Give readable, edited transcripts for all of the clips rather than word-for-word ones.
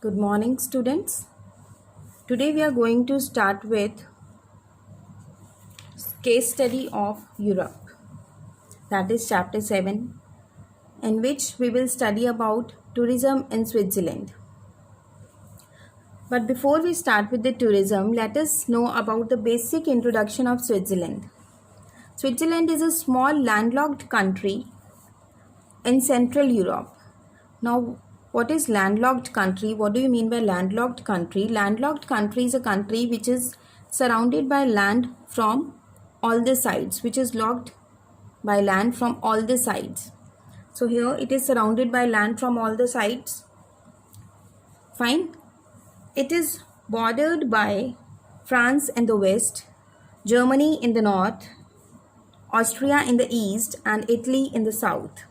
Good morning, students. Today we are going to start with case study of Europe. That is chapter 7, in which we will study about tourism in Switzerland. But before we start with the tourism, let us know about the basic introduction of Switzerland. Switzerland is a small landlocked country in Central Europe. Now, what is landlocked country? What do you mean by landlocked country? Landlocked country is a country which is surrounded by land from all the sides, which is locked by land from all the sides. So here it is surrounded by land from all the sides. Fine. It is bordered by France in the west, Germany in the north, Austria in the east, and Italy in the south.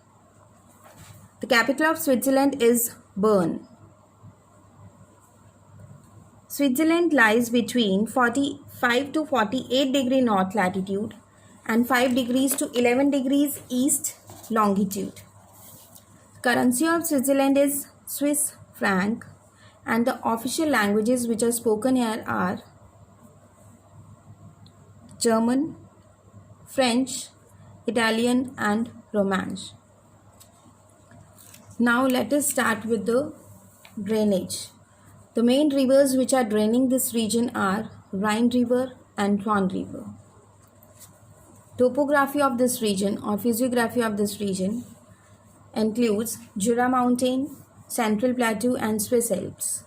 The capital of Switzerland is Bern. Switzerland lies between 45 to 48 degree north latitude and 5 degrees to 11 degrees east longitude. Currency of Switzerland is Swiss franc, and the official languages which are spoken here are German, French, Italian, and Romance. Now let us start with the drainage. The main rivers which are draining this region are Rhine River and Rhone River. Topography of this region or physiography of this region includes Jura Mountain, Central Plateau, and Swiss Alps.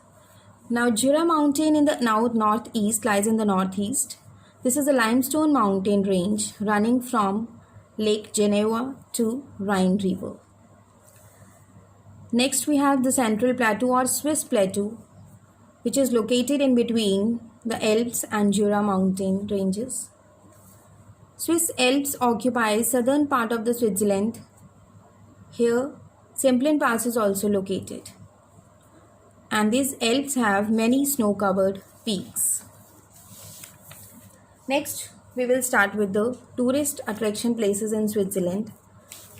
Now Jura Mountain in the northeast lies in the northeast. This is a limestone mountain range running from Lake Geneva to Rhine River. Next we have the Central Plateau or Swiss Plateau, which is located in between the Alps and Jura mountain ranges. Swiss Alps occupies southern part of the Switzerland. Here Semplin Pass is also located. And these Alps have many snow-covered peaks. Next, we will start with the tourist attraction places in Switzerland.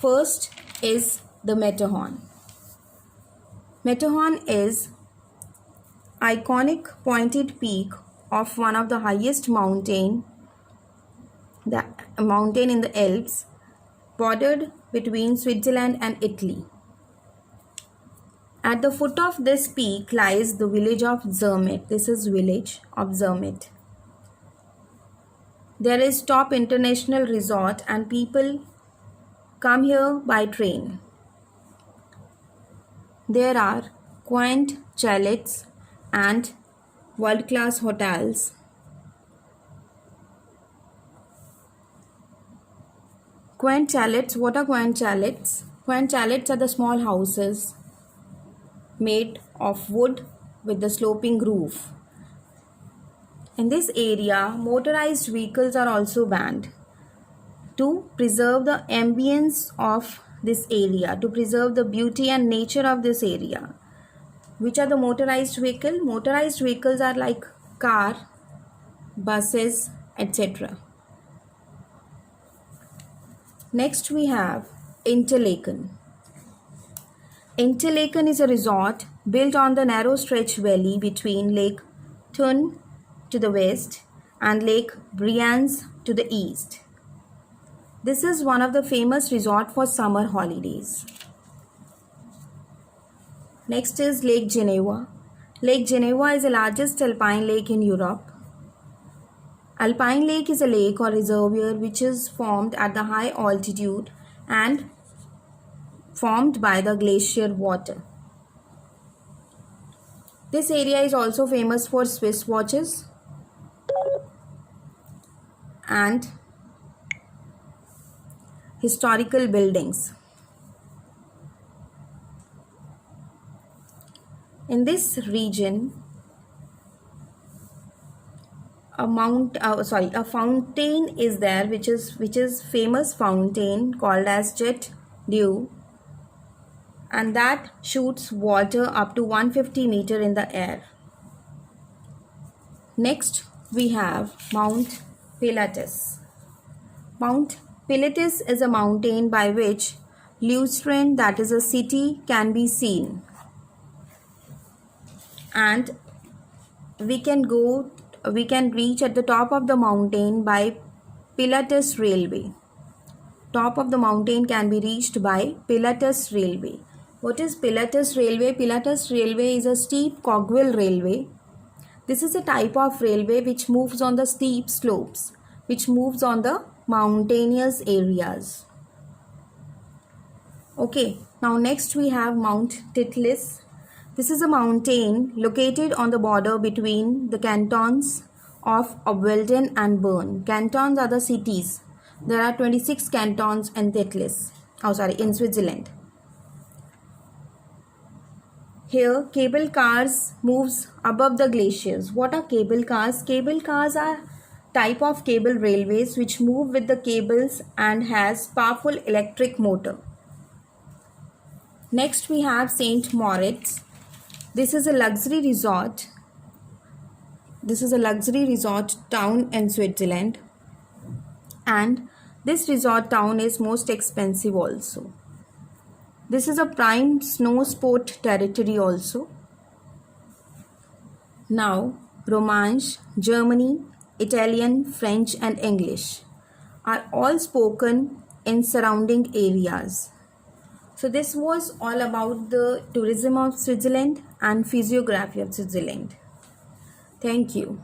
First is the Matterhorn. Matterhorn is iconic pointed peak of one of the highest mountain in the Alps, bordered between Switzerland and Italy. At the foot of this peak lies the village of Zermatt. This is village of Zermatt. There is top international resort and people come here by train. There are quaint chalets and world-class hotels. Quaint chalets, what are quaint chalets? Quaint chalets are the small houses made of wood with the sloping roof. In this area, motorized vehicles are also banned to preserve the ambience of this area, to preserve the beauty and nature of this area. Which are the motorized vehicles? Motorized vehicles are like car, buses, etc. Next we have Interlaken. Interlaken is a resort built on the narrow stretch valley between Lake Thun to the west and Lake Brienz to the east. This is one of the famous resorts for summer holidays. Next is Lake Geneva. Lake Geneva is the largest alpine lake in Europe. Alpine lake is a lake or reservoir which is formed at the high altitude and formed by the glacier water. This area is also famous for Swiss watches and historical buildings. In this region, a fountain is there, which is famous fountain called as Jet D'Eau, and that shoots water up to 150 meters in the air. Next, we have Mount Pilatus. Mount Pilatus is a mountain by which Lucerne, that is a city, can be seen. and we can reach at the top of the mountain by Pilatus Railway. Top of the mountain can be reached by Pilatus Railway. What is Pilatus Railway? Pilatus Railway is a steep cogwheel railway. This is a type of railway which moves on the steep slopes, which moves on the mountainous areas. Okay, now next we have Mount Titlis. This is a mountain located on the border between the cantons of Obwalden and Bern. Cantons are the cities. There are 26 cantons in Titlis. In Switzerland. Here, cable cars moves above the glaciers. What are cable cars? Cable cars are type of cable railways which move with the cables and has powerful electric motor. Next we have St. Moritz. This is a luxury resort. This is a luxury resort town in Switzerland, and this resort town is most expensive also. This is a prime snow sport territory also. Now, Romansh, Germany, Italian, French and English are all spoken in surrounding areas. So this was all about the tourism of Switzerland and physiography of Switzerland. Thank you.